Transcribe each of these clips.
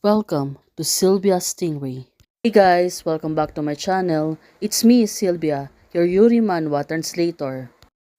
Welcome to Sylvia Stingray. Hey guys, welcome back to my channel. It's me, Sylvia, your Yuri Manhwa translator.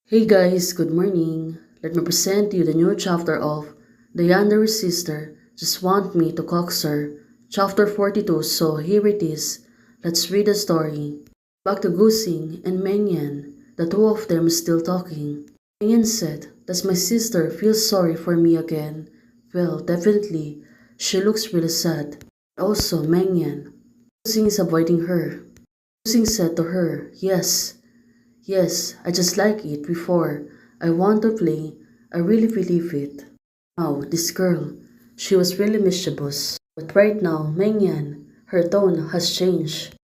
Hey guys, good morning. Let me present to you the new chapter of The Yandere's Sister Just Want Me to Coax Her, chapter 42. So here it is. Let's read the story. Back to Gusing and Mengyan. The two of them still talking. Mengyan said, "Does my sister feel sorry for me again?" "Well, definitely. She looks really sad." Also, Mengyan. Gusing is avoiding her. Gusing said to her, "Yes, yes, I just like it before. I want to play. I really believe it." Now, this girl, she was really mischievous. But right now, Mengyan, her tone has changed.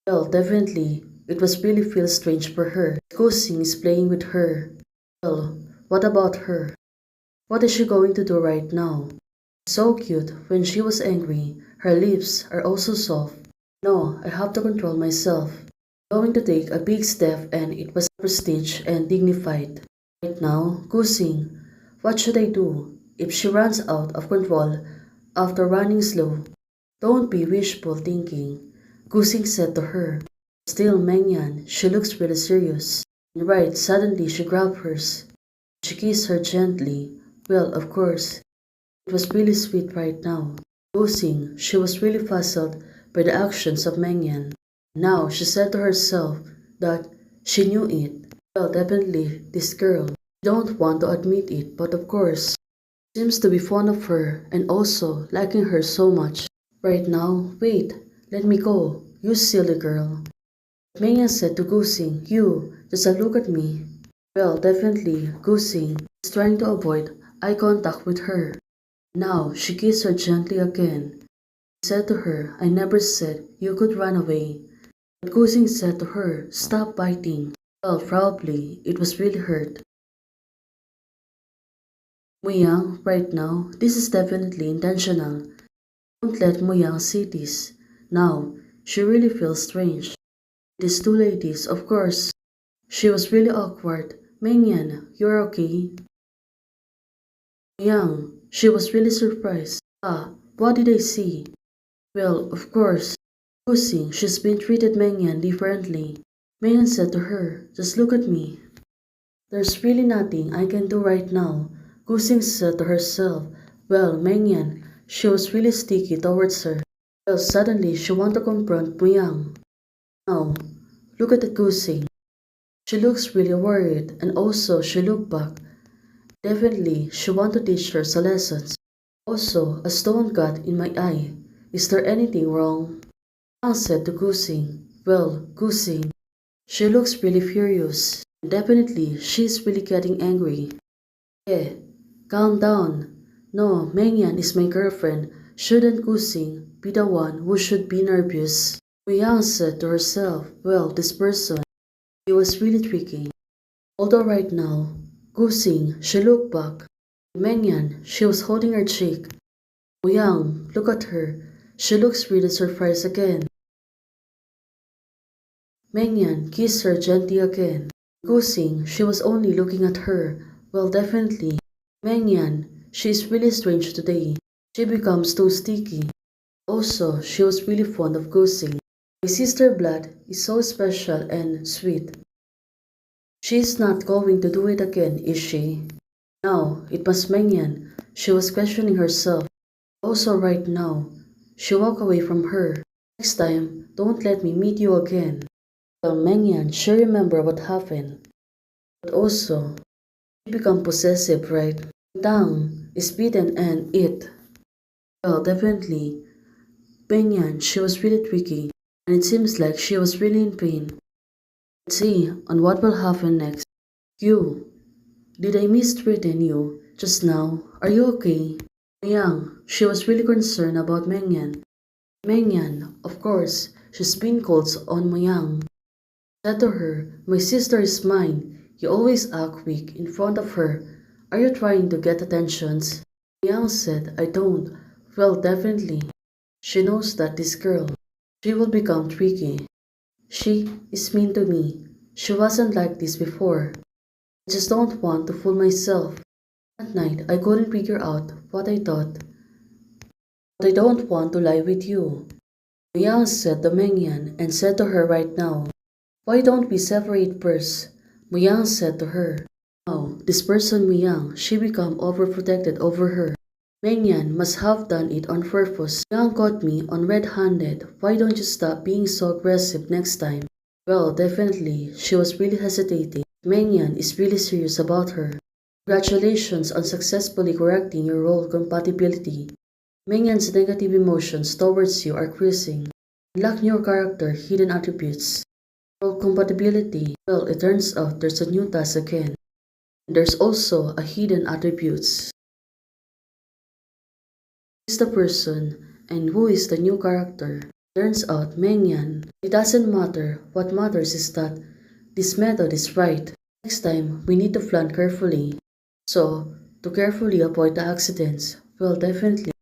Well, definitely, it was really feel strange for her. Gusing is playing with her. Well, what about her? What is she going to do right now? So cute when she was angry. Her lips are also soft. No, I have to control myself. Going to take a big step and it was prestige and dignified. Right now, Gusing, what should I do if she runs out of control after running slow? Don't be wishful thinking, Gusing said to her. Still Mengyan, she looks really serious. And right, suddenly she grabbed hers. She kissed her gently. Well, of course, it was really sweet right now. Gusing, she was really puzzled by the actions of Mengyan. Now she said to herself that she knew it. Well, definitely, this girl. Don't want to admit it, but of course, seems to be fond of her and also liking her so much. Right now, wait, let me go, you silly girl. Mengyan said to Gusing, "You, just a look at me." Well, definitely, Gusing is trying to avoid eye contact with her. Now she kissed her gently again. He said to her, "I never said you could run away." But Gusing said to her, "Stop biting." Well, probably it was really hurt. Muyang, right now, this is definitely intentional. Don't let Muyang see this. Now, she really feels strange. These two ladies, of course. She was really awkward. Mengyan, you're okay? Muyang, she was really surprised. Ah, what did I see? Well, of course. Gusing, she's been treated Mengyan differently. Mengyan said to her, "Just look at me." There's really nothing I can do right now, Gusing said to herself. Well, Mengyan, she was really sticky towards her. Well, suddenly she wanted to confront Muyang. Now, look at the Gusing. She looks really worried and also she looked back. Definitely, she wanted to teach her some lessons. Also, a stone got in my eye. Is there anything wrong? Muyang said to Gusing. Well, Gusing, she looks really furious. Definitely, she's really getting angry. Eh, calm down. No, Mengyan is my girlfriend. Shouldn't Gusing be the one who should be nervous? Muyang said to herself, well, this person, he was really tricky. Although right now, Gusing, she looked back. Mengyan, she was holding her cheek. Muyang, look at her. She looks really surprised again. Mengyan kissed her gently again. Gusing, she was only looking at her. Well, definitely. Mengyan, she is really strange today. She becomes too sticky. Also, she was really fond of Gusing. My sister blood is so special and sweet. She is not going to do it again, is she? No, it was Mengyan. She was questioning herself. Also right now, she walked away from her. Next time, don't let me meet you again. Well, Mengyan, she remember what happened. But also, she become possessive, right? Tang is beaten and it. Well, definitely. Mengyan, she was really tricky. And it seems like she was really in pain. Let's see on what will happen next. You, did I mistreaten you just now? Are you okay? Muyang, she was really concerned about Mengyan. Mengyan, of course, she's been calls on Muyang. Said to her, "My sister is mine. You always act weak in front of her. Are you trying to get attentions?" Muyang said, "I don't." Well, definitely. She knows that this girl, she will become tricky. She is mean to me. She wasn't like this before. I just don't want to fool myself. At night, I couldn't figure out what I thought. But I don't want to lie with you, Muyang said to Mengyan and said to her right now. Why don't we separate first? Muyang said to her. Now, this person Muyang, she become overprotected over her. Mengyan must have done it on purpose. Muyang caught me on red-handed. Why don't you stop being so aggressive next time? Well, definitely, she was really hesitating. Mengyan is really serious about her. Congratulations on successfully correcting your role compatibility. Mengyan's negative emotions towards you are increasing. Unlock new character hidden attributes. Role compatibility. Well, it turns out there's a new task again. There's also a hidden attributes. Who is the person and who is the new character? Turns out Mengyan. It doesn't matter. What matters is that this method is right. Next time, we need to plan carefully. So, to carefully avoid the accidents. Well, definitely.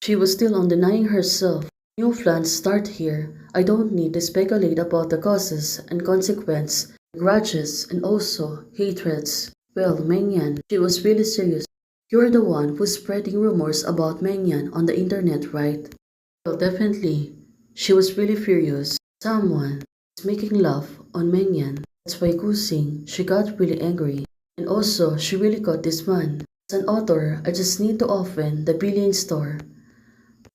She was still on denying herself. New plans start here. I don't need to speculate about the causes and consequences, grudges, and also hatreds. Well, Mengyan, she was really serious. You're the one who's spreading rumors about Mengyan on the internet, right? Well, definitely. She was really furious. Someone is making love on Mengyan. That's why Kusing, she got really angry. And also, she really got this man. As an author, I just need to open the billion store.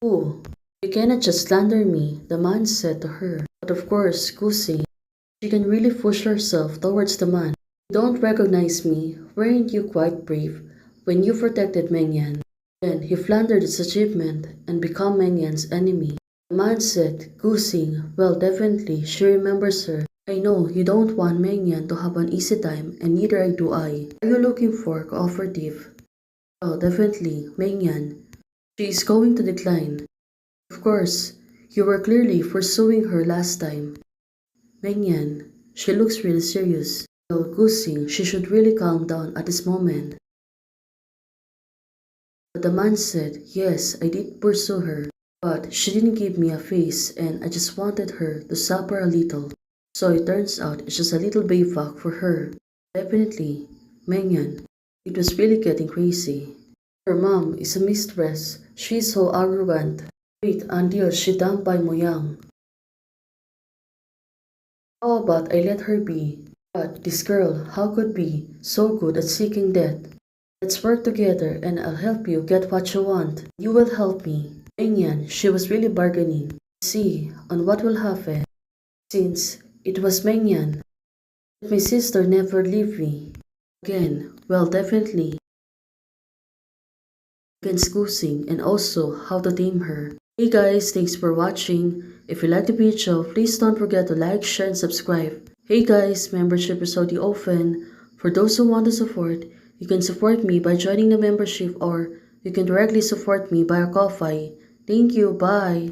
Ooh, you cannot just slander me, the man said to her. But of course, Kusing, she can really push herself towards the man. You don't recognize me, weren't you quite brave when you protected Mengyan? Then he floundered his achievement and became Mengyan's enemy. The man said, Kusing, well definitely, she remembers her. I know you don't want Mengyan to have an easy time and neither do I. Are you looking for cooperative? Well definitely, Mengyan. She is going to decline. Of course, you were clearly pursuing her last time. Mengyan, she looks really serious. Well, Kusing, she should really calm down at this moment. But the man said, yes, I did pursue her, but she didn't give me a face and I just wanted her to suffer a little. So it turns out it's just a little bayfuck for her. Definitely, Mengyan, it was really getting crazy. Her mom is a mistress. She's so arrogant. Wait until she dumped by Muyang. How about I let her be? But this girl, how could be so good at seeking death? Let's work together and I'll help you get what you want. You will help me. Mengyan, she was really bargaining. See on what will happen. Since it was Mengyan, my sister never leave me. Again, well definitely. Against Kusing and also how to tame her. Hey guys, thanks for watching. If you like the video, please don't forget to like, share, and subscribe. Hey guys, membership is already open. For those who want to support, you can support me by joining the membership or you can directly support me via Ko-Fi. Thank you, bye.